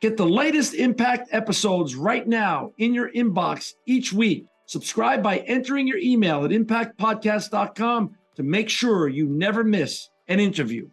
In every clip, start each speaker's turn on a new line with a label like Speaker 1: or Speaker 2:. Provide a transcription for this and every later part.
Speaker 1: Get the latest Impact episodes right now in your inbox each week. Subscribe by entering your email at impactpodcast.com to make sure you never miss an interview.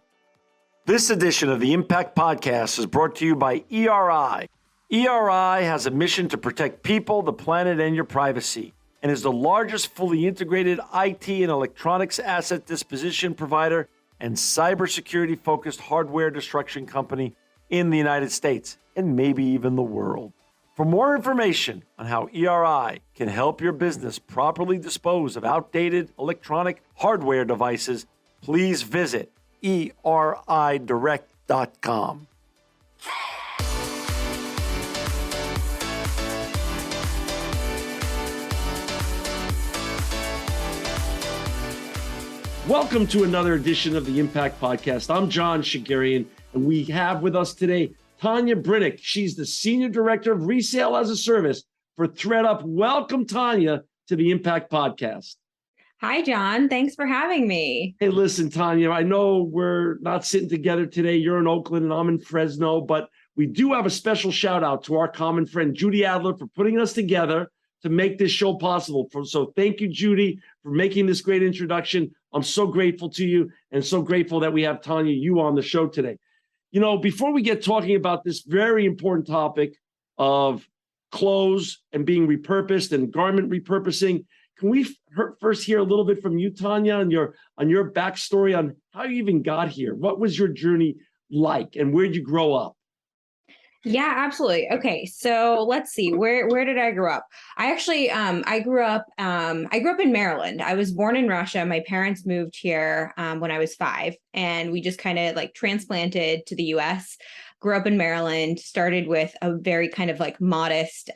Speaker 1: This edition of the Impact Podcast is brought to you by ERI. ERI has a mission to protect people, the planet, and your privacy, and is the largest fully integrated IT and electronics asset disposition provider and cybersecurity-focused hardware destruction company in the United States, and maybe even the world. For more information on how ERI can help your business properly dispose of outdated electronic hardware devices, please visit eridirect.com. Welcome to another edition of the Impact Podcast. I'm John Shegerian, and we have with us today Tanya Brinich. She's the Senior Director of Resale as a Service for ThredUp. Welcome, Tanya, to the Impact Podcast.
Speaker 2: Hi, John. Thanks for having me.
Speaker 1: Hey, listen, Tanya, I know we're not sitting together today. You're in Oakland and I'm in Fresno, but we do have a special shout out to our common friend, Judy Adler, for putting us together to make this show possible. So thank you, Judy, for making this great introduction. I'm so grateful to you and so grateful that we have Tanya, you on the show today. You know, before we get talking about this very important topic of clothes and being repurposed and garment repurposing, can we first hear a little bit from you, Tanya, on your backstory on how you even got here? What was your journey like and where'd you grow up?
Speaker 2: Yeah, absolutely. Okay, so let's see. Where did I grow up? I actually I grew up in Maryland. I was born in Russia. My parents moved here when I was 5, and we just kind of like transplanted to the US. Grew up in Maryland, started with a very kind of like modest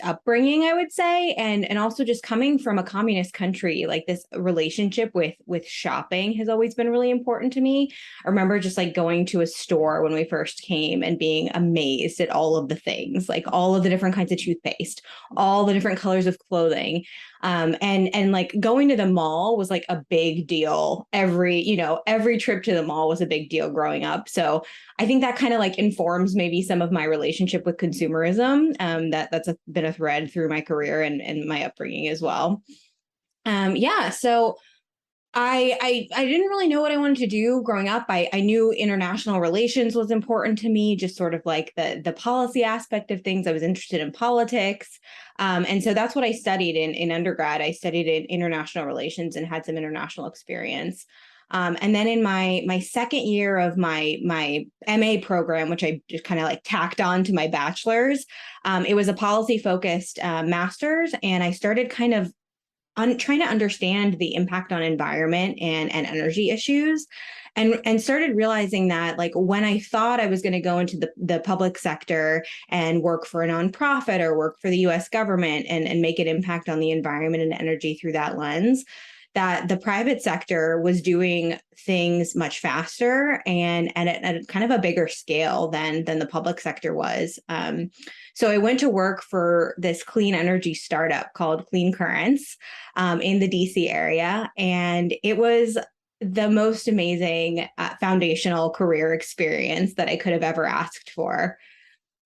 Speaker 2: upbringing, I would say, and also just coming from a communist country, like this relationship with shopping has always been really important to me. I remember just like going to a store when we first came and being amazed at all of the things, like all of the different kinds of toothpaste, all the different colors of clothing. And like going to the mall was like a big deal. Every trip to the mall was a big deal growing up. So I think that kind of like informs maybe some of my relationship with consumerism. That's been a thread through my career and my upbringing as well. So I didn't really know what I wanted to do growing up. I knew international relations was important to me, just sort of like the policy aspect of things. I was interested in politics. And so that's what I studied in undergrad. I studied in international relations and had some international experience. And then in my second year of my MA program, which I just kind of like tacked on to my bachelor's, it was a policy-focused master's, and I started kind of trying to understand the impact on environment and energy issues, and started realizing that like when I thought I was going to go into the public sector and work for a nonprofit or work for the US government and make an impact on the environment and energy through that lens, that the private sector was doing things much faster and at kind of a bigger scale than the public sector was. So I went to work for this clean energy startup called Clean Currents in the DC area. And it was the most amazing foundational career experience that I could have ever asked for.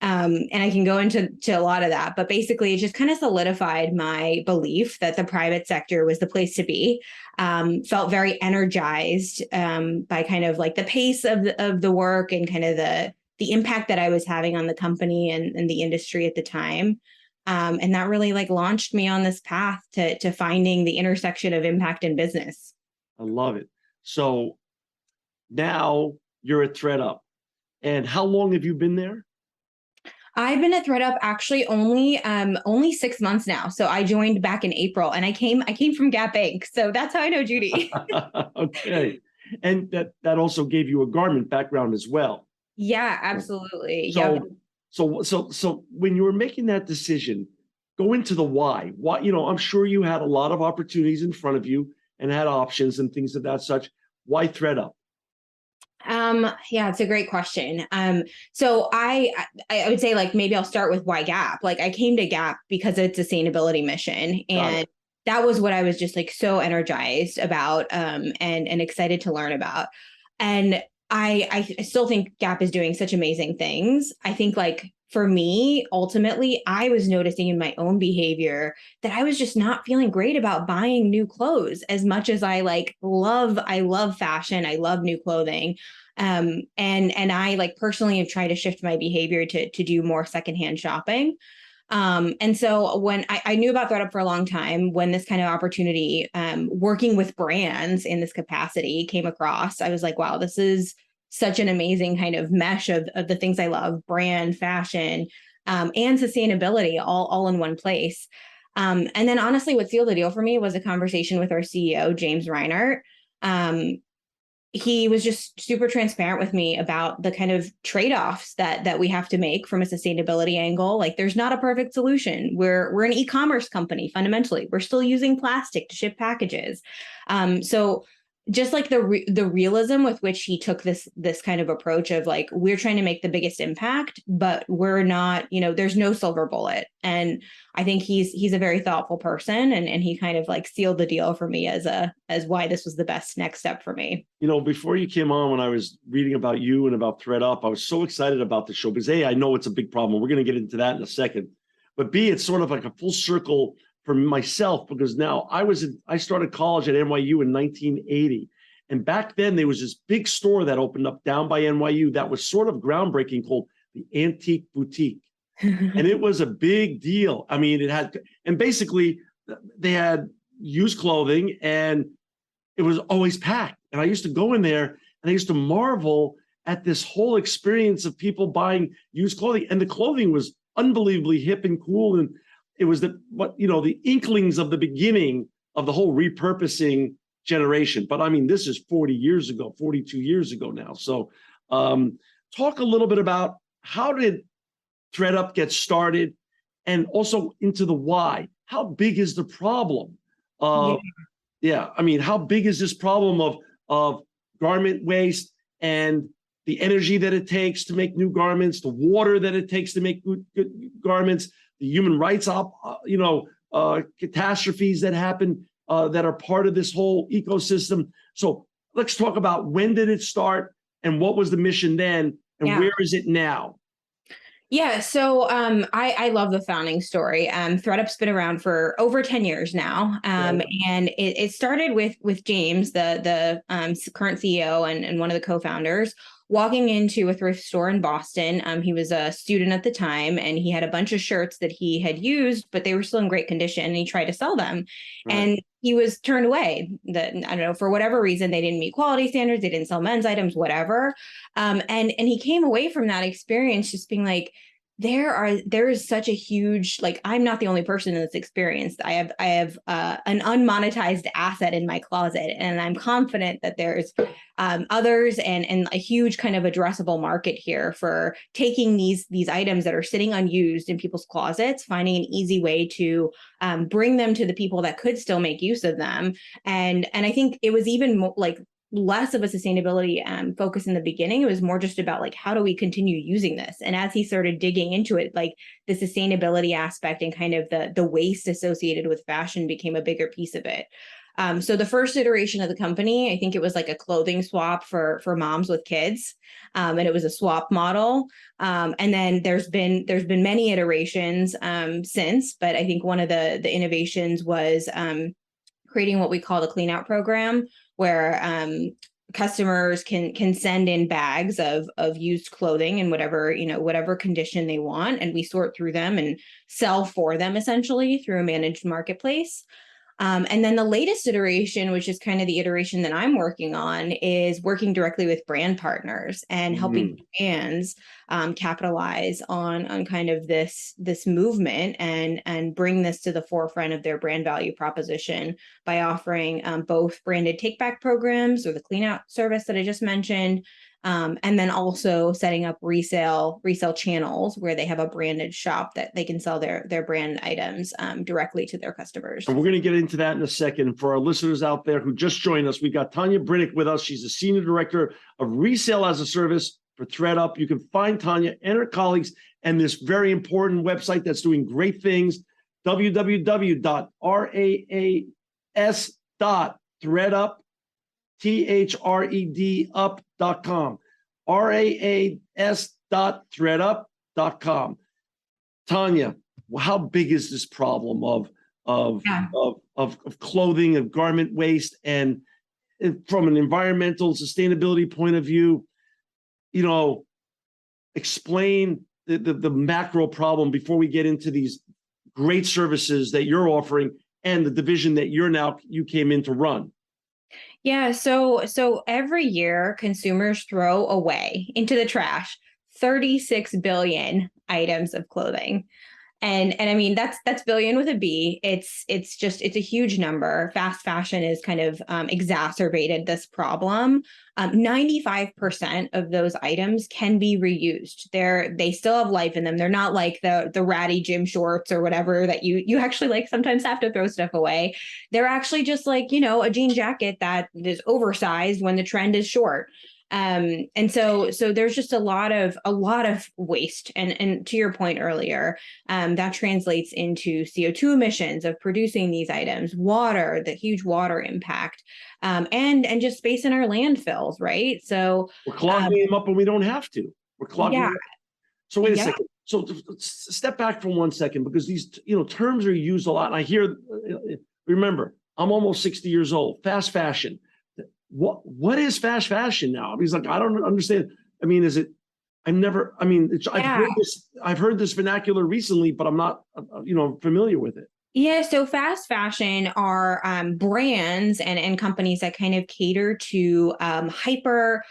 Speaker 2: And I can go into a lot of that, but basically it just kind of solidified my belief that the private sector was the place to be. Felt very energized by kind of like the pace of the work and kind of the impact that I was having on the company and the industry at the time. And that really like launched me on this path to finding the intersection of impact and business.
Speaker 1: I love it. So now you're at ThredUp. And how long have you been there?
Speaker 2: I've been at ThredUp actually only 6 months now. So I joined back in April, and I came from Gap Inc. So that's how I know Judy.
Speaker 1: Okay. And that also gave you a garment background as well.
Speaker 2: Yeah, absolutely.
Speaker 1: So when you were making that decision, go into the why. Why, I'm sure you had a lot of opportunities in front of you and had options and things of that such. Why ThredUp?
Speaker 2: Yeah, it's a great question. So I would say like, maybe I'll start with why Gap. Like I came to Gap because of its sustainability mission, and that was what I was just like so energized about, and excited to learn about. And I still think Gap is doing such amazing things. I think like for me, ultimately, I was noticing in my own behavior that I was just not feeling great about buying new clothes as much as I love fashion. I love new clothing. And I like personally have tried to shift my behavior to do more secondhand shopping. And so when I knew about ThredUp for a long time, when this kind of opportunity, working with brands in this capacity came across, I was like, wow, this is such an amazing kind of mesh of the things I love, brand, fashion, and sustainability all in one place. And then honestly, what sealed the deal for me was a conversation with our CEO, James Reinert. He was just super transparent with me about the kind of trade-offs that we have to make from a sustainability angle. Like there's not a perfect solution. We're an e-commerce company fundamentally. We're still using plastic to ship packages. So just like the realism with which he took this kind of approach of like, we're trying to make the biggest impact, but we're not, there's no silver bullet. And I think he's a very thoughtful person, and he kind of like sealed the deal for me as why this was the best next step for me.
Speaker 1: Before you came on, when I was reading about you and about ThredUp, I was so excited about the show because A, I know it's a big problem. We're going to get into that in a second. But B, it's sort of like a full circle for myself because now I started college at NYU in 1980. And back then there was this big store that opened up down by NYU that was sort of groundbreaking called the Antique Boutique. And it was a big deal. I mean, and basically they had used clothing and it was always packed. And I used to go in there and I used to marvel at this whole experience of people buying used clothing. And the clothing was unbelievably hip and cool. And it was the inklings of the beginning of the whole repurposing generation. But I mean, this is 40 years ago, 42 years ago now. So talk a little bit about how did ThredUp get started and also into the why. How big is the problem? I mean, how big is this problem of garment waste and the energy that it takes to make new garments, the water that it takes to make good garments, the human rights, catastrophes that happen that are part of this whole ecosystem. So let's talk about when did it start and what was the mission then and where is it now?
Speaker 2: Yeah, so I love the founding story. ThredUp's been around for over 10 years now, and it started with James, the current CEO and one of the co-founders, walking into a thrift store in Boston. He was a student at the time, and he had a bunch of shirts that he had used, but they were still in great condition, and he tried to sell them. Right. And he was turned away. I don't know, for whatever reason, they didn't meet quality standards, they didn't sell men's items, whatever. And he came away from that experience just being like, there is such a huge, like, I'm not the only person in this experience. I have an unmonetized asset in my closet, and I'm confident that there's others and a huge kind of addressable market here for taking these items that are sitting unused in people's closets, finding an easy way to bring them to the people that could still make use of them. And I think it was even more like less of a sustainability focus in the beginning. It was more just about like, how do we continue using this? And as he started digging into it, like the sustainability aspect and kind of the waste associated with fashion became a bigger piece of it. So the first iteration of the company, I think it was like a clothing swap for moms with kids. And it was a swap model. And then there's been many iterations since, but I think one of the innovations was creating what we call the clean out program, where customers can send in bags of used clothing in whatever condition they want, and we sort through them and sell for them essentially through a managed marketplace. And then the latest iteration, which is kind of the iteration that I'm working on, is working directly with brand partners and helping brands capitalize on kind of this movement and bring this to the forefront of their brand value proposition by offering both branded take back programs or the clean out service that I just mentioned. And then also setting up resale channels where they have a branded shop that they can sell their brand items directly to their customers.
Speaker 1: And we're going to get into that in a second. For our listeners out there who just joined us, we've got Tanya Brinich with us. She's the Senior Director of Resale as a Service for ThredUp. You can find Tanya and her colleagues and this very important website that's doing great things, www.raas.thredup, THRED up.com. RAAS.thredup.com. Tanya, how big is this problem of clothing, of garment waste, and from an environmental sustainability point of view? Explain the macro problem before we get into these great services that you're offering and the division that you came in to run.
Speaker 2: Yeah, so every year consumers throw away into the trash 36 billion items of clothing. And I mean that's billion with a B. It's a huge number. Fast fashion is kind of exacerbated this problem. 95% of those items can be reused. They still have life in them. They're not like the ratty gym shorts or whatever that you actually like sometimes have to throw stuff away. They're actually just like, a jean jacket that is oversized when the trend is short. And so there's just a lot of waste. And to your point earlier, that translates into CO2 emissions of producing these items, water, the huge water impact, and just space in our landfills, right? So
Speaker 1: we're clogging them up when we don't have to. We're clogging them up. So wait a second. So step back for 1 second, because these terms are used a lot. And I hear, remember, I'm almost 60 years old. Fast fashion. What is fast fashion now? He's like, I don't understand. I mean, is it? I've heard this vernacular recently, but I'm not, familiar with it.
Speaker 2: Yeah, so fast fashion are brands and companies that kind of cater to hyper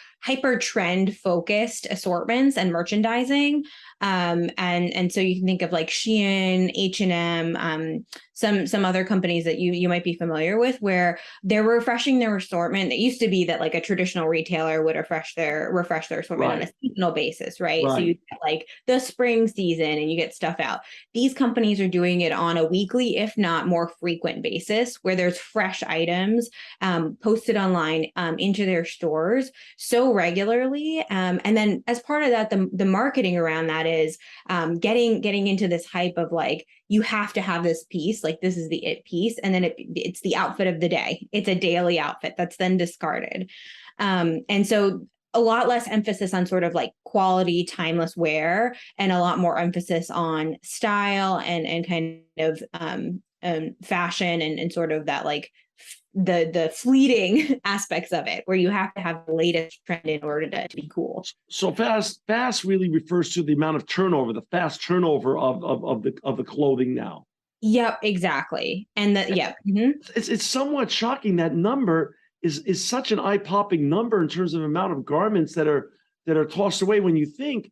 Speaker 2: trend focused assortments and merchandising. And so you can think of like Shein, H&M, some other companies that you might be familiar with, where they're refreshing their assortment. It used to be that like a traditional retailer would refresh their assortment on a seasonal basis, right? So you get like the spring season and you get stuff out. These companies are doing it on a weekly, if not more frequent basis, where there's fresh items posted online into their stores so regularly. And then as part of that, the marketing around that is getting into this hype of like, you have to have this piece, like this is the it piece. And then it's the outfit of the day. It's a daily outfit that's then discarded. And so a lot less emphasis on sort of like quality, timeless wear, and a lot more emphasis on style and kind of fashion and sort of that like the fleeting aspects of it, where you have to have the latest trend in order to be cool.
Speaker 1: So fast really refers to the amount of turnover, the fast turnover of the clothing now.
Speaker 2: Yep, exactly. And
Speaker 1: it's somewhat shocking. That number is such an eye-popping number in terms of amount of garments that are tossed away. When you think,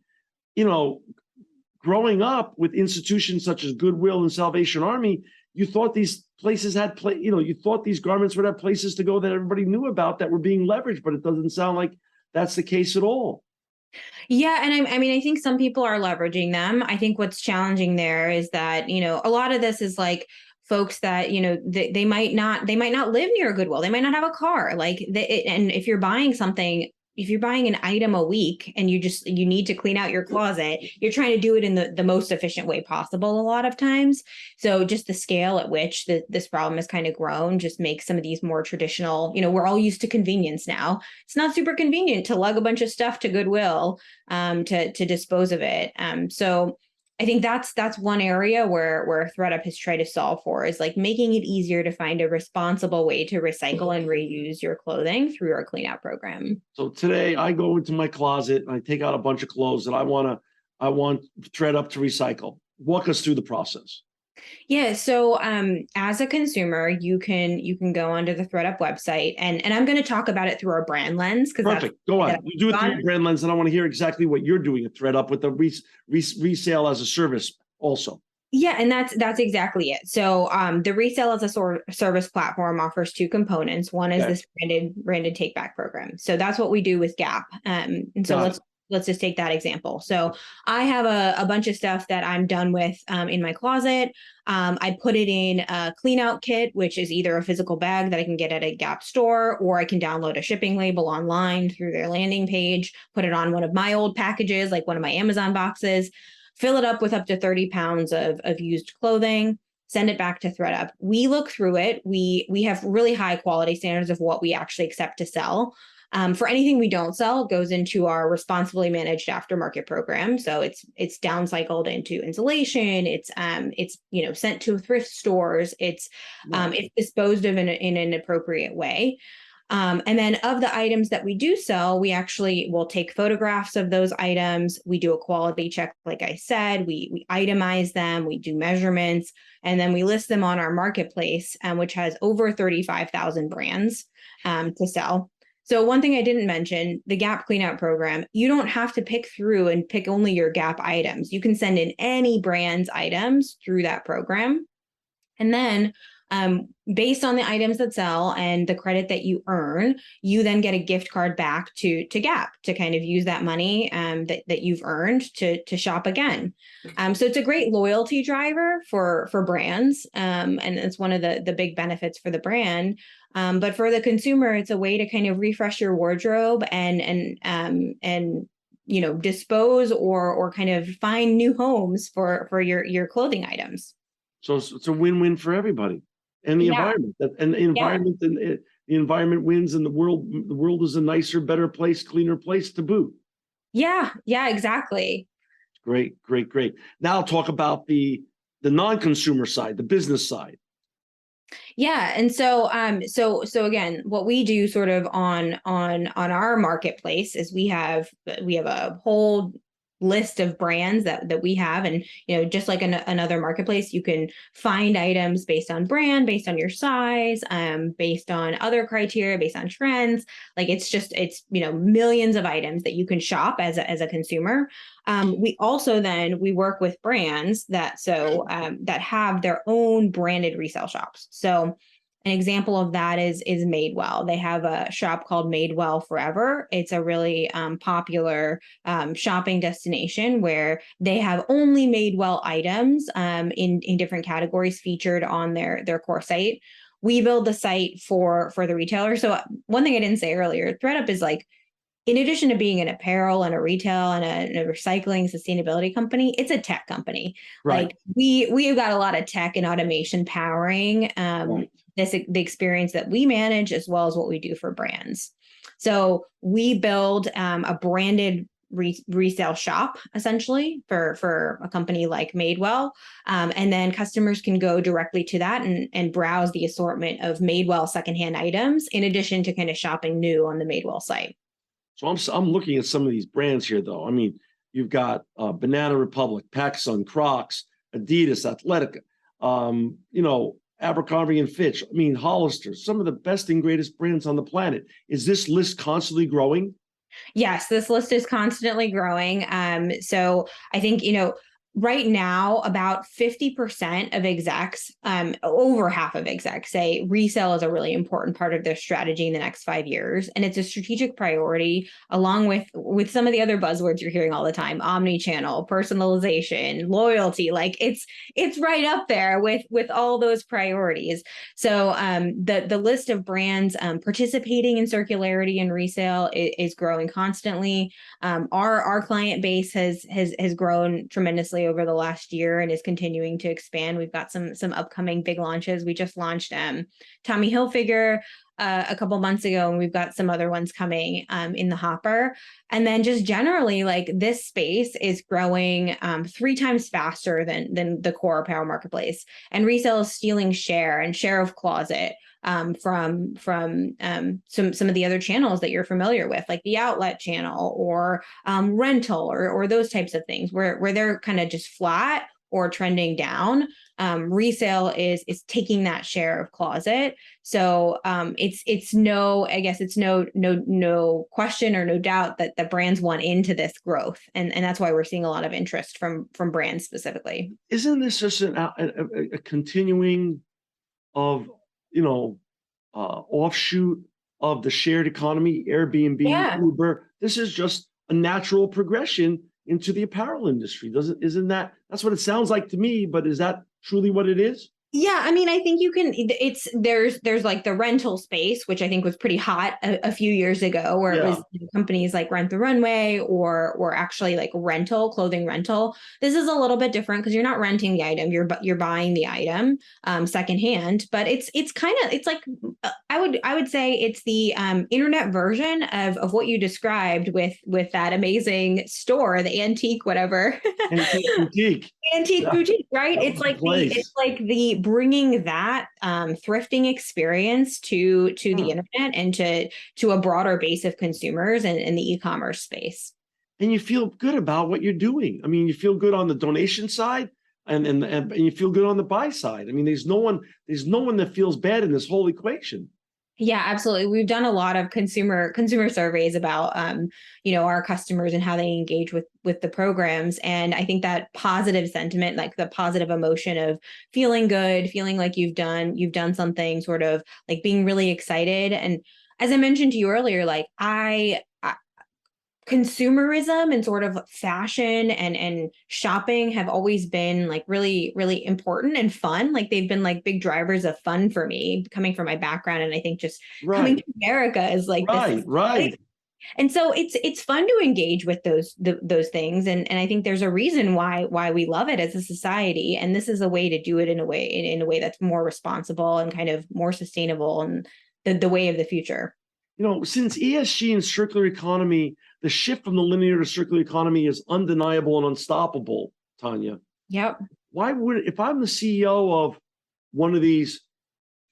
Speaker 1: growing up with institutions such as Goodwill and Salvation Army, you thought these places had you thought these garments would have places to go that everybody knew about that were being leveraged, but it doesn't sound like that's the case at all.
Speaker 2: Yeah, and I mean, I think some people are leveraging them. I think what's challenging there is that, a lot of this is like folks that, they might not live near a Goodwill. They might not have a car. And if you're buying an item a week and you need to clean out your closet, you're trying to do it in the most efficient way possible a lot of times. So just the scale at which this problem has kind of grown just makes some of these more traditional, we're all used to convenience now. It's not super convenient to lug a bunch of stuff to Goodwill to dispose of it. So I think that's one area where ThredUp has tried to solve for, is like making it easier to find a responsible way to recycle and reuse your clothing through our clean out program.
Speaker 1: So today I go into my closet and I take out a bunch of clothes that I want ThredUp to recycle. Walk us through the process.
Speaker 2: Yeah. So as a consumer, you can go onto the ThredUp website, and I'm going to talk about it through our brand lens.
Speaker 1: Perfect. Go on. You do it through your brand lens, and I want to hear exactly what you're doing at ThredUp with the resale as a service also.
Speaker 2: Yeah, and that's exactly it. So the resale as a service platform offers two components. One is this branded take back program. So that's what we do with Gap. And so let's just take that example. So I have a bunch of stuff that I'm done with in my closet. I put it in a clean out kit, which is either a physical bag that I can get at a Gap store, or I can download a shipping label online through their landing page, put it on one of my old packages, like one of my Amazon boxes, fill it up with up to 30 pounds of used clothing, send it back to ThredUp. We look through it. We have really high quality standards of what we actually accept to sell. For anything we don't sell, it goes into our responsibly managed aftermarket program. So it's downcycled into insulation. It's sent to thrift stores. It's disposed of in an appropriate way. And then of the items that we do sell, we actually will take photographs of those items. We do a quality check, like I said, we itemize them, we do measurements, and then we list them on our marketplace, which has over 35,000 brands to sell. So one thing I didn't mention, the Gap Cleanout program, you don't have to pick through and pick only your Gap items. You can send in any brand's items through that program. And then based on the items that sell and the credit that you earn, you then get a gift card back to Gap to kind of use that money that you've earned to shop again. So it's a great loyalty driver for brands, and it's one of the big benefits for the brand. But for the consumer, it's a way to kind of refresh your wardrobe and dispose or kind of find new homes for your clothing items.
Speaker 1: So it's a win-win for everybody. And the environment, the environment wins, and the world is a nicer, better place, cleaner place to boot.
Speaker 2: Yeah, exactly.
Speaker 1: Great. Now I'll talk about the non-consumer side, the business side.
Speaker 2: Yeah, and so again, what we do sort of on our marketplace is we have a whole list of brands that we have, and just like another marketplace, you can find items based on brand, based on your size, based on other criteria, based on trends. Like it's millions of items that you can shop as a consumer. We also we work with brands that have their own branded resale shops. So an example of that is Madewell. They have a shop called Madewell Forever. It's a really popular shopping destination where they have only Madewell items in different categories featured on their core site. We build the site for the retailer. So one thing I didn't say earlier, ThredUp is like, in addition to being an apparel and a retail and a recycling sustainability company, it's a tech company.
Speaker 1: Right.
Speaker 2: Like we've got a lot of tech and automation powering the experience that we manage, as well as what we do for brands. So we build a branded resale shop essentially for a company like Madewell, and then customers can go directly to that and browse the assortment of Madewell secondhand items, in addition to kind of shopping new on the Madewell site.
Speaker 1: So I'm looking at some of these brands here, though. I mean, you've got Banana Republic, PacSun, Crocs, Adidas, Athletica, Abercrombie and Fitch. I mean, Hollister, some of the best and greatest brands on the planet. Is this list constantly growing?
Speaker 2: Yes, this list is constantly growing. So I think, right now, about 50% of execs, over half of execs, say resale is a really important part of their strategy in the next 5 years. And it's a strategic priority, along with some of the other buzzwords you're hearing all the time: omni-channel, personalization, loyalty. Like it's right up there with all those priorities. So the list of brands participating in circularity and resale is growing constantly. Our client base has grown tremendously over the last year and is continuing to expand. We've got some upcoming big launches. We just launched Tommy Hilfiger a couple months ago, and we've got some other ones coming in the hopper. And then just generally, like, this space is growing 3 times faster than the core apparel marketplace, and resale is stealing share of closet from some of the other channels that you're familiar with, like the outlet channel or rental or those types of things where they're kind of just flat or trending down. Resale is taking that share of closet. So it's no question or no doubt that the brands want into this growth, and that's why we're seeing a lot of interest from brands specifically.
Speaker 1: Isn't this just a continuing of offshoot of the shared economy, Airbnb, Uber? This is just a natural progression into the apparel industry. That's what it sounds like to me, but is that truly what it is?
Speaker 2: Yeah, I mean, I think you can, there's like the rental space, which I think was pretty hot a few years ago, where it
Speaker 1: Yeah.
Speaker 2: was companies like Rent the Runway or actually like clothing rental. This is a little bit different because you're not renting the item, you're buying the item secondhand, but it's kind of, it's like I would say it's the internet version of what you described with that amazing store, the antique whatever.
Speaker 1: Antique boutique.
Speaker 2: Antique
Speaker 1: Yeah,
Speaker 2: boutique, right?
Speaker 1: that was the
Speaker 2: It's
Speaker 1: place.
Speaker 2: like the bringing that thrifting experience to the
Speaker 1: Yeah.
Speaker 2: internet and to a broader base of consumers and in the e-commerce space.
Speaker 1: And you feel good about what you're doing. I mean, you feel good on the donation side and you feel good on the buy side. I mean, there's no one that feels bad in this whole equation.
Speaker 2: Yeah, absolutely. We've done a lot of consumer surveys about our customers and how they engage with the programs. And I think that positive sentiment, like the positive emotion of feeling good, feeling like you've done something, sort of like being really excited. And as I mentioned to you earlier, like I consumerism and sort of fashion and shopping have always been like really really important and fun. Like they've been like big drivers of fun for me, coming from my background, and I think just coming
Speaker 1: Right,
Speaker 2: to America is like this.
Speaker 1: right, right.
Speaker 2: And so it's fun to engage with those things, and I think there's a reason why we love it as a society, and this is a way to do it in a way that's more responsible and kind of more sustainable, and the way of the future.
Speaker 1: Since ESG and circular economy, the shift from the linear to circular economy is undeniable and unstoppable, Tanya.
Speaker 2: Yep.
Speaker 1: If I'm the CEO of one of these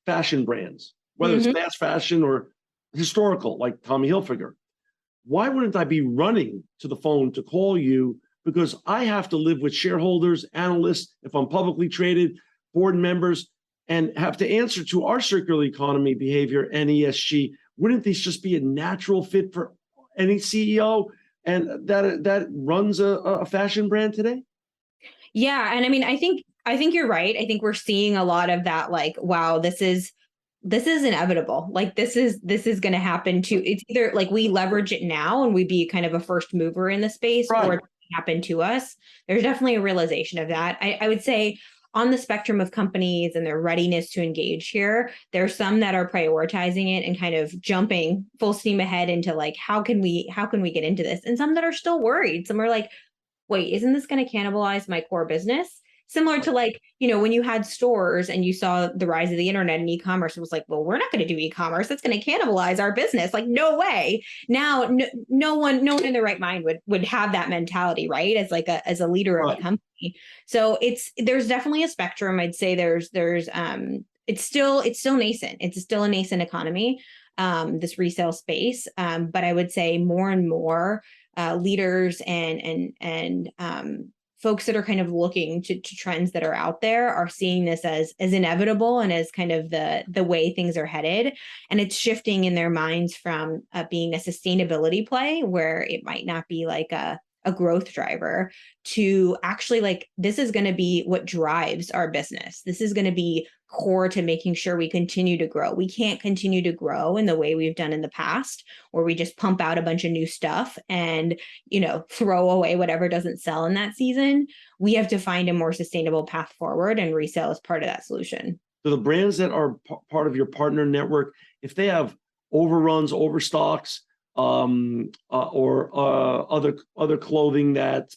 Speaker 1: fashion brands, whether it's
Speaker 2: Hmm.
Speaker 1: fast fashion or historical, like Tommy Hilfiger, why wouldn't I be running to the phone to call you? Because I have to live with shareholders, analysts, if I'm publicly traded, board members, and have to answer to our circular economy behavior and ESG. Wouldn't these just be a natural fit for any CEO and that runs a fashion brand today?
Speaker 2: Yeah, and I mean, I think you're right. I think we're seeing a lot of that. Like, wow, this is inevitable. Like, this is going to happen too. It's either like we leverage it now and we be kind of a first mover in the space, or
Speaker 1: Right.
Speaker 2: it happen to us. There's definitely a realization of that. I would say on the spectrum of companies and their readiness to engage here, there's some that are prioritizing it and kind of jumping full steam ahead into like how can we get into this, and some that are still worried. Some are like, wait, isn't this going to cannibalize my core business? Similar to like, when you had stores and you saw the rise of the internet and e-commerce, it was like, well, we're not going to do e-commerce. That's going to cannibalize our business. Like, no way. Now, no one in their right mind would have that mentality, right? As a leader of a
Speaker 1: Right.
Speaker 2: company. So there's definitely a spectrum. I'd say it's still nascent. It's still a nascent economy, this resale space. But I would say more and more leaders and folks that are kind of looking to trends that are out there are seeing this as inevitable and as kind of the way things are headed, and it's shifting in their minds from being a sustainability play where it might not be like a growth driver, to actually like, this is going to be what drives our business. This is going to be core to making sure we continue to grow. We can't continue to grow in the way we've done in the past, where we just pump out a bunch of new stuff and, throw away whatever doesn't sell in that season. We have to find a more sustainable path forward, and resale is part of that solution.
Speaker 1: So the brands that are part of your partner network, if they have overruns, overstocks, or other clothing that's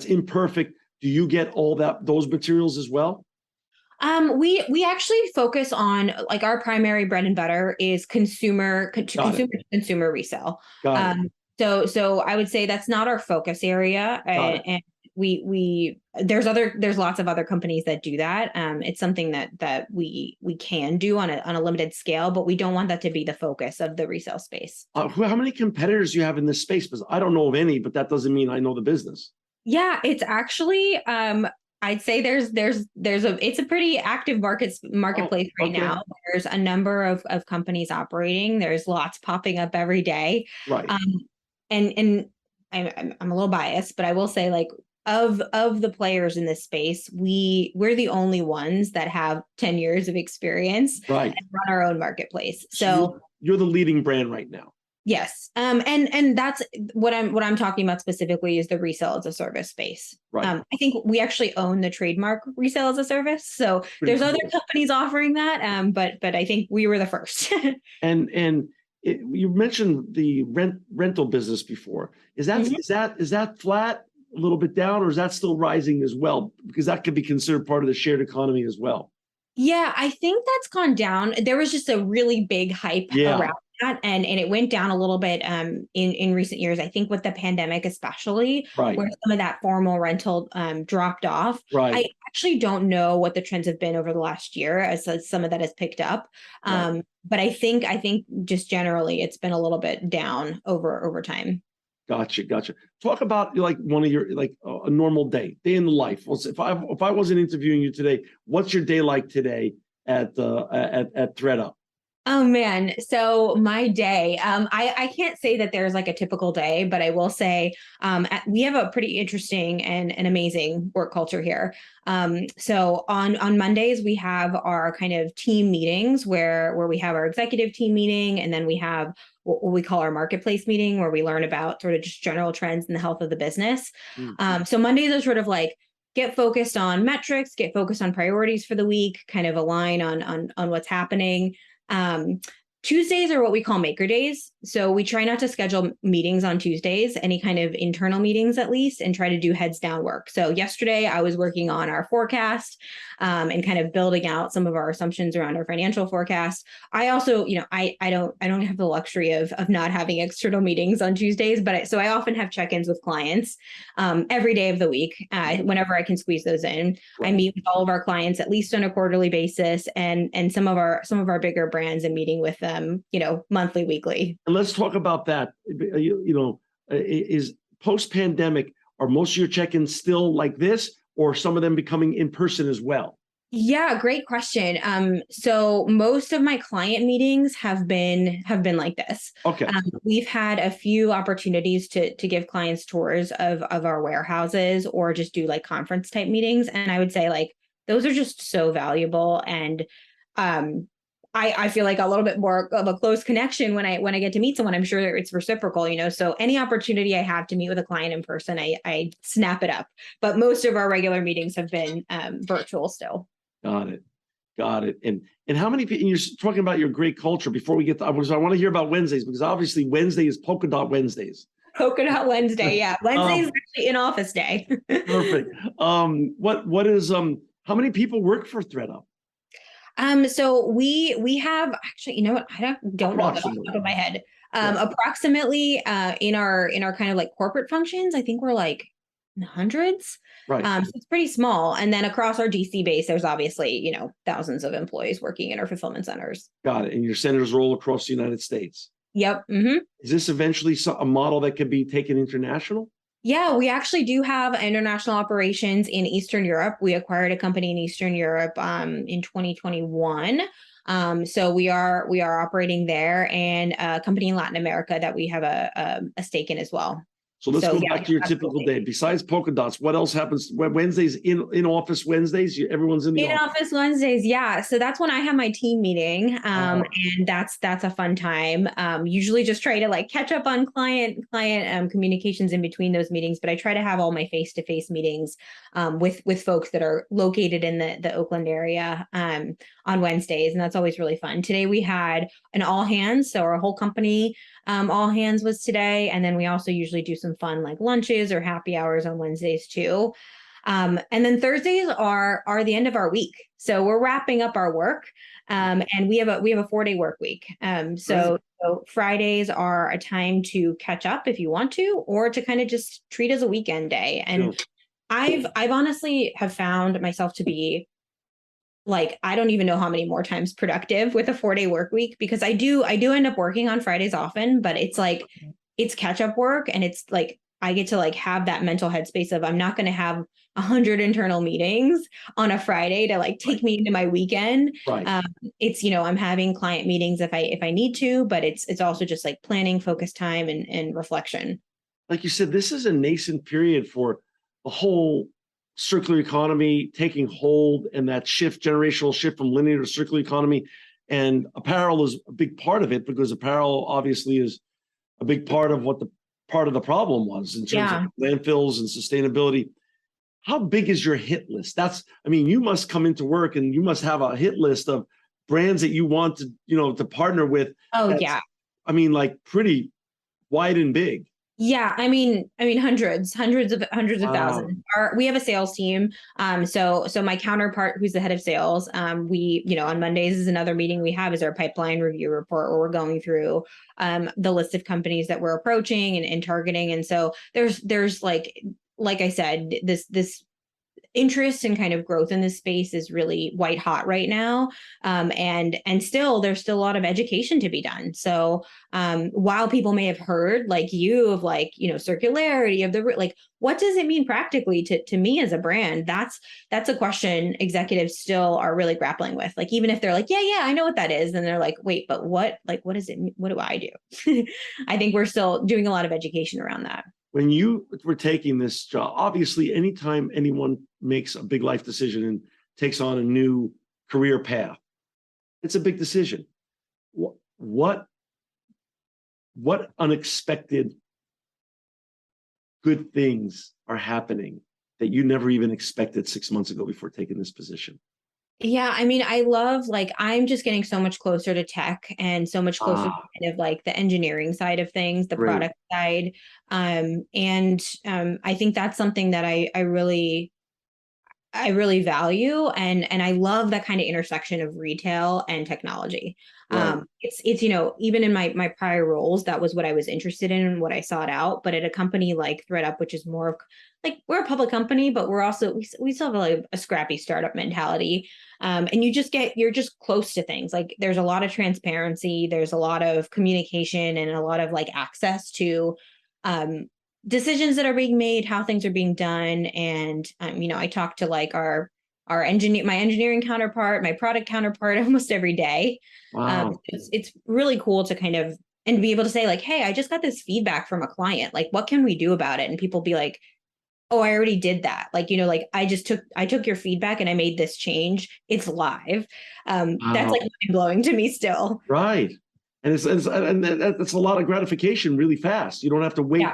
Speaker 1: imperfect, do you get all those materials as well?
Speaker 2: We actually focus on, like, our primary bread and butter is
Speaker 1: Got it.
Speaker 2: consumer resale.
Speaker 1: Got it.
Speaker 2: So I would say that's not our focus area,
Speaker 1: Got it.
Speaker 2: and there's lots of other companies that do that. It's something that we can do on a limited scale, but we don't want that to be the focus of the resale space.
Speaker 1: How many competitors do you have in this space? Because I don't know of any, but that doesn't mean I know the business.
Speaker 2: Yeah, it's actually I'd say it's a pretty active marketplace right
Speaker 1: Okay.
Speaker 2: now. There's a number of companies operating. There's lots popping up every day.
Speaker 1: Right.
Speaker 2: Um, and I'm a little biased, but I will say, like, of the players in this space, we're the only ones that have 10 years of experience
Speaker 1: Right.
Speaker 2: and run our own marketplace.
Speaker 1: So
Speaker 2: So
Speaker 1: you're the leading brand right now.
Speaker 2: Yes. And that's what I'm talking about specifically is the resale as a service space.
Speaker 1: Right.
Speaker 2: I think we actually own the trademark resale as a service. So
Speaker 1: Pretty
Speaker 2: there's other
Speaker 1: cool.
Speaker 2: companies offering that. But I think we were the first.
Speaker 1: And you mentioned the rental business before. Is that
Speaker 2: Mhm.
Speaker 1: is that flat, a little bit down, or is that still rising as well? Because that could be considered part of the shared economy as well.
Speaker 2: Yeah, I think that's gone down. There was just a really big hype
Speaker 1: Yeah.
Speaker 2: around that, and it went down a little bit in recent years. I think with the pandemic, especially
Speaker 1: Right.
Speaker 2: where some of that formal rental dropped off. I
Speaker 1: Right.
Speaker 2: actually don't know what the trends have been over the last year as some of that has picked up.
Speaker 1: Right.
Speaker 2: But I think just generally it's been a little bit down over time.
Speaker 1: Gotcha. Gotcha. Talk about like one of your like a normal day in the life. If I wasn't interviewing you today, what's your day like today at ThredUp?
Speaker 2: Oh man. So my day, I can't say that there's like a typical day, but I will say we have a pretty interesting and amazing work culture here. So on Mondays we have our kind of team meetings where we have our executive team meeting, and then we have what we call our marketplace meeting where we learn about sort of just general trends in the health of the business.
Speaker 1: Mm.
Speaker 2: So Mondays are sort of like get focused on metrics, get focused on priorities for the week, kind of align on what's happening. um, Tuesdays are what we call maker days. So we try not to schedule meetings on Tuesdays, any kind of internal meetings at least, and try to do heads down work. So yesterday I was working on our forecast and kind of building out some of our assumptions around our financial forecast. I also, I don't have the luxury of not having external meetings on Tuesdays, but so I often have check-ins with clients every day of the week whenever I can squeeze those in. I meet with all of our clients at least on a quarterly basis, and some of our bigger brands and meeting with them, monthly, weekly.
Speaker 1: And let's talk about that. Is post-pandemic, are most of your check-ins still like this, or some of them becoming in person as well?
Speaker 2: Yeah, great question. So most of my client meetings have been like this.
Speaker 1: Okay.
Speaker 2: We've had a few opportunities to give clients tours of our warehouses or just do like conference type meetings, and I would say like those are just so valuable, and um, I feel like a little bit more of a close connection when I get to meet someone. I'm sure it's reciprocal. So any opportunity I have to meet with a client in person, I snap it up. But most of our regular meetings have been virtual still.
Speaker 1: Got it. Got it. And how many people, you're talking about your great culture before we get to, I want to hear about Wednesdays, because obviously Wednesday is polka dot Wednesdays.
Speaker 2: Polka dot Wednesday. Yeah. Wednesday is actually in office day.
Speaker 1: Perfect. What is, how many people work for ThredUp?
Speaker 2: So we have actually, you know what? I don't know that off the top of my head. Approximately in our kind of like corporate functions, I think we're like in hundreds.
Speaker 1: Right.
Speaker 2: So it's pretty small. And then across our DC base, there's obviously, thousands of employees working in our fulfillment centers.
Speaker 1: Got it. And your centers roll across the United States.
Speaker 2: Yep. Mm-hmm.
Speaker 1: Is this eventually a model that could be taken international?
Speaker 2: Yeah, we actually do have international operations in Eastern Europe. We acquired a company in Eastern Europe in 2021. So we are operating there, and a company in Latin America that we have a stake in as well.
Speaker 1: So let's go back to your
Speaker 2: absolutely.
Speaker 1: typical day. Besides polka dots, what else happens? Wednesdays, in office Wednesdays, everyone's in the
Speaker 2: In office Wednesdays, yeah. So that's when I have my team meeting, and that's a fun time. Usually just try to like catch up on client communications in between those meetings, but I try to have all my face-to-face meetings with folks that are located in the Oakland area on Wednesdays, and that's always really fun. Today we had an all hands, so our whole company all hands was today, and then we also usually do some fun like lunches or happy hours on Wednesdays too. And then Thursdays are the end of our week, so we're wrapping up our work, and we have a 4-day work week. So Fridays are a time to catch up if you want to, or to kind of just treat as a weekend day. And I've honestly have found myself to be like, I don't even know how many more times productive with a 4-day work week, because I do end up working on Fridays often, but it's like, it's catch up work. And it's like, I get to like have that mental headspace of, I'm not going to have 100 internal meetings on a Friday to like take me into my weekend.
Speaker 1: Right.
Speaker 2: It's, I'm having client meetings if I need to, but it's also just like planning, focus time and reflection.
Speaker 1: Like you said, this is a nascent period for the whole circular economy taking hold, and that generational shift from linear to circular economy. And apparel is a big part of it, because apparel obviously is a big part of what the part of the problem was in terms of landfills and sustainability. How big is your hit list? You must come into work and you must have a hit list of brands that you want to, to partner with.
Speaker 2: Oh, yeah.
Speaker 1: Like pretty wide and big.
Speaker 2: Yeah, hundreds of thousands. We have a sales team. So my counterpart, who's the head of sales, we, on Mondays is another meeting we have is our pipeline review report where we're going through the list of companies that we're approaching and targeting. And so there's like I said, this interest and kind of growth in this space is really white hot right now. And still, there's still a lot of education to be done. So while people may have heard like you of circularity of the, what does it mean practically to me as a brand? That's a question executives still are really grappling with. Like, even if they're like, yeah, I know what that is. And they're like, wait, but what does it mean? What do I do? I think we're still doing a lot of education around that.
Speaker 1: When you were taking this job, obviously, anytime anyone makes a big life decision and takes on a new career path, it's a big decision. What unexpected good things are happening that you never even expected 6 months ago before taking this position?
Speaker 2: Yeah, I love, I'm just getting so much closer to tech and so much closer to kind of the engineering side of things, the product side. I think that's something that I really value. And I love that kind of intersection of retail and technology. Right. It's even in my prior roles, that was what I was interested in and what I sought out. But at a company like ThredUp, which is more of we're a public company, but we're also, we still have a scrappy startup mentality. And you're just close to things. There's a lot of transparency, there's a lot of communication and a lot of access to decisions that are being made, how things are being done. And, I talk to my engineering counterpart, my product counterpart almost every day.
Speaker 1: Wow.
Speaker 2: It's really cool to kind of, and be able to say hey, I just got this feedback from a client, what can we do about it? And people be like, oh, I already did that. I took your feedback and I made this change. It's live. That's mind blowing to me still.
Speaker 1: Right. And it's a lot of gratification really fast. You don't have to wait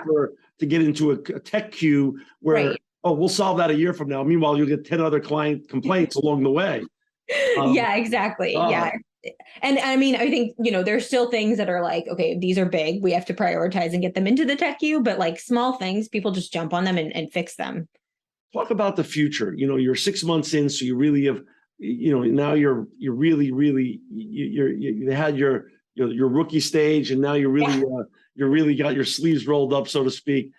Speaker 1: to get into a tech queue where, we'll solve that a year from now. Meanwhile, you'll get 10 other client complaints along the way.
Speaker 2: Yeah, exactly. Yeah. And I think, there's still things that are okay, these are big. We have to prioritize and get them into the tech queue, but small things, people just jump on them and fix them.
Speaker 1: Talk about the future. You're 6 months in, so you really have, now you're really, you had your rookie stage, and now you're really got your sleeves rolled up, so to speak.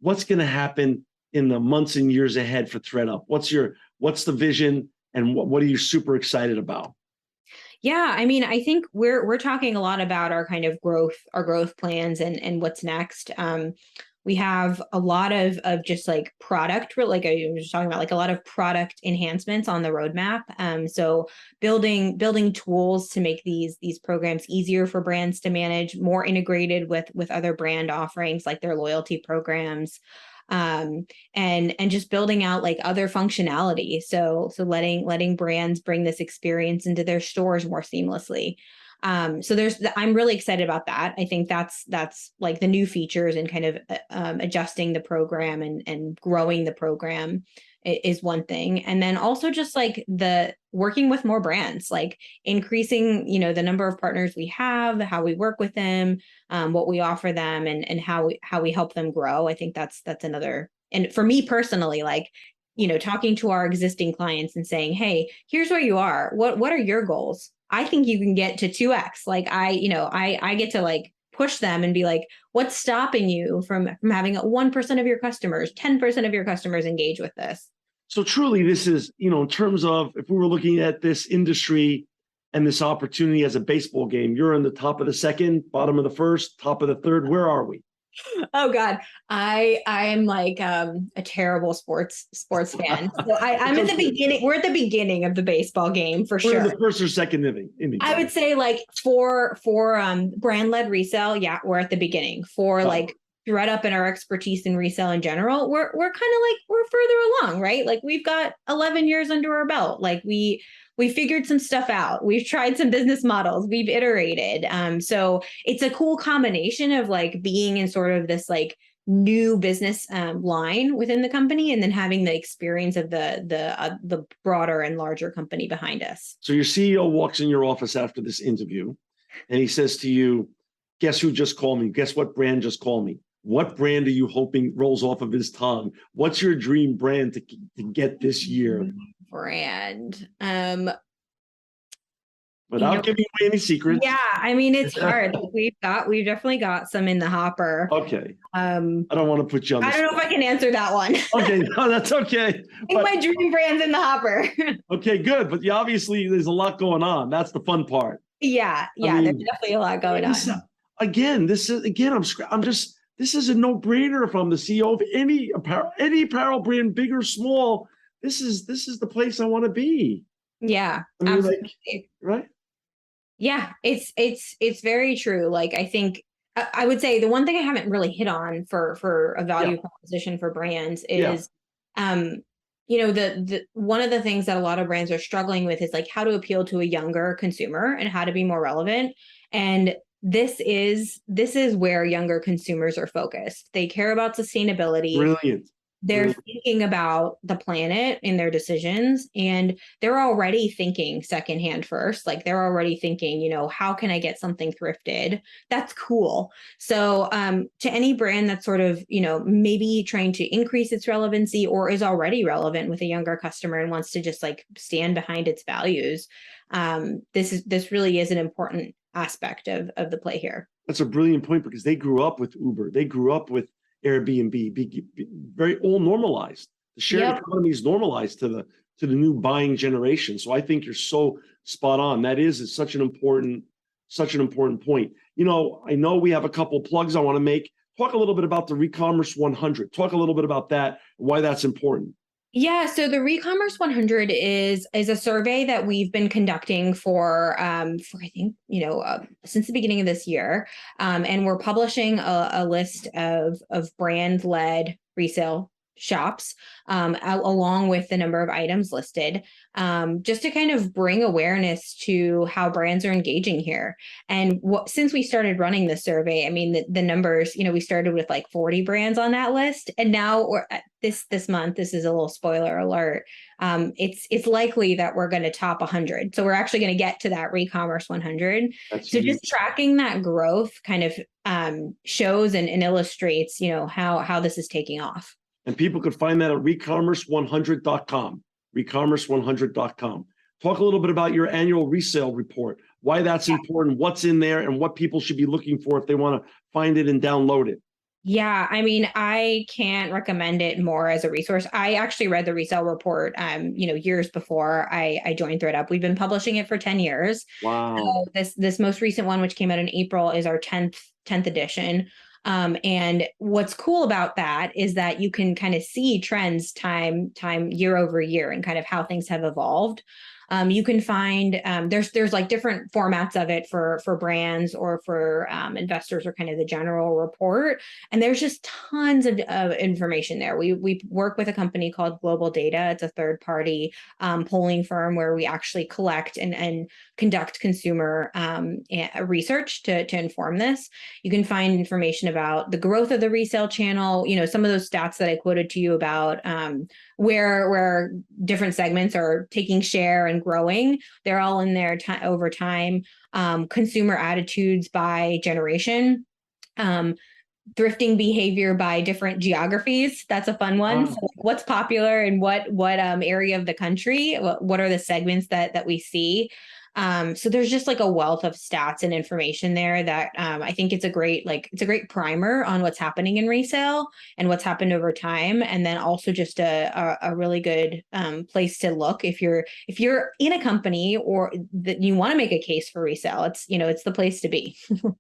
Speaker 1: What's going to happen in the months and years ahead for ThredUp? What's the vision, and what are you super excited about?
Speaker 2: Yeah, I think we're talking a lot about our kind of growth plans and what's next. We have a lot of just product, I was just talking about, a lot of product enhancements on the roadmap. So building tools to make these programs easier for brands to manage, more integrated with other brand offerings like their loyalty programs. And just building out other functionality. So letting brands bring this experience into their stores more seamlessly. So I'm really excited about that. I think that's the new features and kind of adjusting the program and growing the program is one thing. And then also just the working with more brands, increasing, the number of partners we have, how we work with them, what we offer them, and how we help them grow. I think that's another. And for me personally, talking to our existing clients and saying, hey, here's where you are. What are your goals? I think you can get to 2x. I get to push them and be what's stopping you from having 1% of your customers, 10% of your customers engage with this?
Speaker 1: So truly, this is, in terms of, if we were looking at this industry and this opportunity as a baseball game, you're in the top of the second, bottom of the first, top of the third. Where are we?
Speaker 2: Oh God, I am a terrible sports fan. So I'm at the beginning. We're at the beginning of the baseball game for sure.
Speaker 1: We're in the first or second inning.
Speaker 2: I would say for brand led resale, yeah, we're at the beginning. For ThredUp and our expertise in resale in general, we're kind of we're further along, right? We've got 11 years under our belt. We we figured some stuff out. We've tried some business models. We've iterated. So it's a cool combination of like being in sort of this like new business line within the company, and then having the experience of the broader and larger company behind us.
Speaker 1: So your CEO walks in your office after this interview, and he says to you, "Guess who just called me? Guess what brand just called me? What brand are you hoping rolls off of his tongue? What's your dream brand to get this year?"
Speaker 2: Brand.
Speaker 1: Without giving away any secrets.
Speaker 2: Yeah, I mean, it's hard. We've definitely got some in the hopper.
Speaker 1: Okay. I don't want to put you on the
Speaker 2: I don't know if I can answer that one.
Speaker 1: Okay, no, that's okay.
Speaker 2: I think my dream brand's in the hopper.
Speaker 1: Okay, good. But obviously there's a lot going on. That's the fun part.
Speaker 2: Yeah, I mean, there's definitely a lot going on.
Speaker 1: This is a no-brainer if I'm the CEO of any apparel brand, big or small. This is the place I want to be.
Speaker 2: Yeah,
Speaker 1: I mean,
Speaker 2: absolutely.
Speaker 1: Right?
Speaker 2: Yeah, it's very true. Like, I think I would say the one thing I haven't really hit on for a value proposition for brands is, the one of the things that a lot of brands are struggling with is like how to appeal to a younger consumer and how to be more relevant. And this is where younger consumers are focused. They care about sustainability.
Speaker 1: Brilliant.
Speaker 2: They're thinking about the planet in their decisions, and they're already thinking secondhand first. Like they're already thinking, how can I get something thrifted? That's cool. So to any brand that's sort of, maybe trying to increase its relevancy or is already relevant with a younger customer and wants to just like stand behind its values, this really is an important aspect of the play here.
Speaker 1: That's a brilliant point, because they grew up with Uber. They grew up with Airbnb, very all normalized. The shared economy is normalized to the new buying generation. So I think you're so spot on. It's such an important point. I know we have a couple plugs I want to make. Talk a little bit about the Recommerce 100. Talk a little bit about that, why that's important.
Speaker 2: Yeah, so the Recommerce 100 is a survey that we've been conducting for I think since the beginning of this year, and we're publishing a list of brand-led resale shops along with the number of items listed, just to kind of bring awareness to how brands are engaging here. And since we started running the survey, I mean, the numbers, we started with like 40 brands on that list, and now this month, this is a little spoiler alert, it's likely that we're going to top 100. So we're actually going to get to that Recommerce 100. That's so huge. Just tracking that growth kind of shows and illustrates, how this is taking off.
Speaker 1: And people could find that at recommerce100.com, recommerce100.com. Talk a little bit about your annual resale report, why that's important, what's in there, and what people should be looking for if they want to find it and download it.
Speaker 2: Yeah, I mean, I can't recommend it more as a resource. I actually read the resale report, years before I joined ThredUp. We've been publishing it for 10 years.
Speaker 1: Wow.
Speaker 2: This most recent one, which came out in April, is our 10th edition. And what's cool about that is that you can kind of see trends time year over year and kind of how things have evolved. You can find there's like different formats of it for brands or for investors, or kind of the general report. And there's just tons of information there. We work with a company called Global Data. It's a third party polling firm where we actually collect and conduct consumer research to inform this. You can find information about the growth of the resale channel. Some of those stats that I quoted to you about where different segments are taking share and growing. They're all in there over time. Consumer attitudes by generation, thrifting behavior by different geographies. That's a fun one. So what's popular in what area of the country? What are the segments that we see? So there's just like a wealth of stats and information there that I think it's a great primer on what's happening in resale and what's happened over time. And then also just a really good place to look if you're in a company or that you want to make a case for resale. It's the place to be.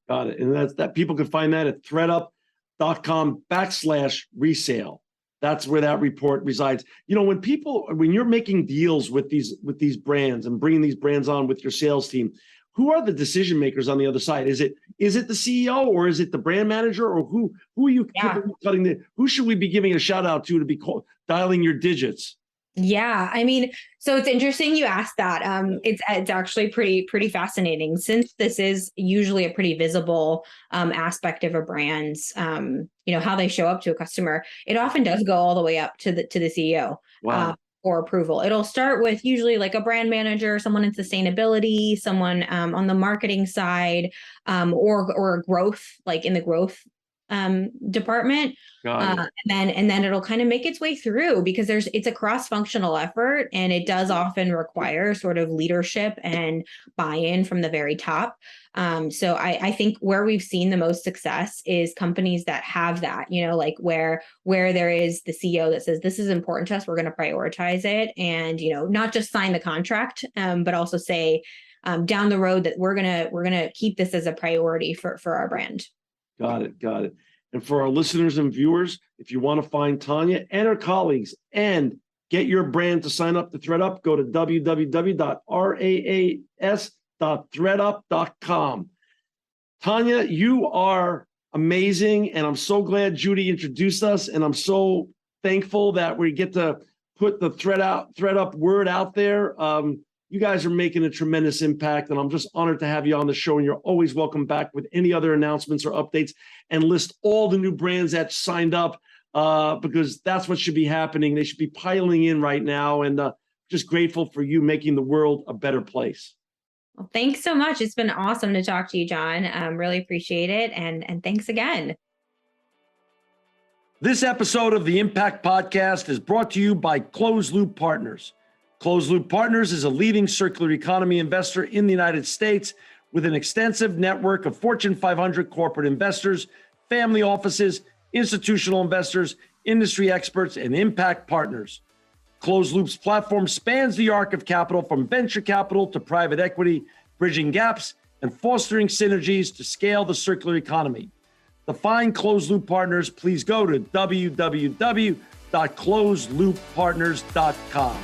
Speaker 1: Got it. And that people can find that at thredup.com/resale. That's where that report resides. When you're making deals with these brands and bringing these brands on with your sales team, who are the decision makers on the other side? Is it the CEO, or is it the brand manager, or who are you cutting who should we be giving a shout out to be dialing your digits?
Speaker 2: Yeah, I mean, so it's interesting you asked that. It's actually pretty fascinating, since this is usually a pretty visible aspect of a brand's how they show up to a customer. It often does go all the way up to the CEO.
Speaker 1: Wow.
Speaker 2: For approval. It'll start with usually like a brand manager, someone in sustainability, someone on the marketing side, or growth, like in the growth department. And then it'll kind of make its way through, because it's a cross-functional effort, and it does often require sort of leadership and buy-in from the very top. So I think where we've seen the most success is companies that have that, like where there is the CEO that says, this is important to us, we're going to prioritize it, and not just sign the contract, but also say down the road that we're gonna keep this as a priority for our brand.
Speaker 1: Got it. And for our listeners and viewers, if you want to find Tanya and her colleagues and get your brand to sign up to ThredUp, go to www.raas.thredup.com. Tanya, you are amazing, and I'm so glad Judy introduced us, and I'm so thankful that we get to put the ThredUp word out there. You guys are making a tremendous impact, and I'm just honored to have you on the show, and you're always welcome back with any other announcements or updates, and list all the new brands that signed up, because that's what should be happening. They should be piling in right now, and just grateful for you making the world a better place.
Speaker 2: Well, thanks so much. It's been awesome to talk to you, John. Really appreciate it, and thanks again.
Speaker 1: This episode of the Impact Podcast is brought to you by Closed Loop Partners. Closed Loop Partners is a leading circular economy investor in the United States with an extensive network of Fortune 500 corporate investors, family offices, institutional investors, industry experts, and impact partners. Closed Loop's platform spans the arc of capital, from venture capital to private equity, bridging gaps and fostering synergies to scale the circular economy. To find Closed Loop Partners, please go to www.closedlooppartners.com.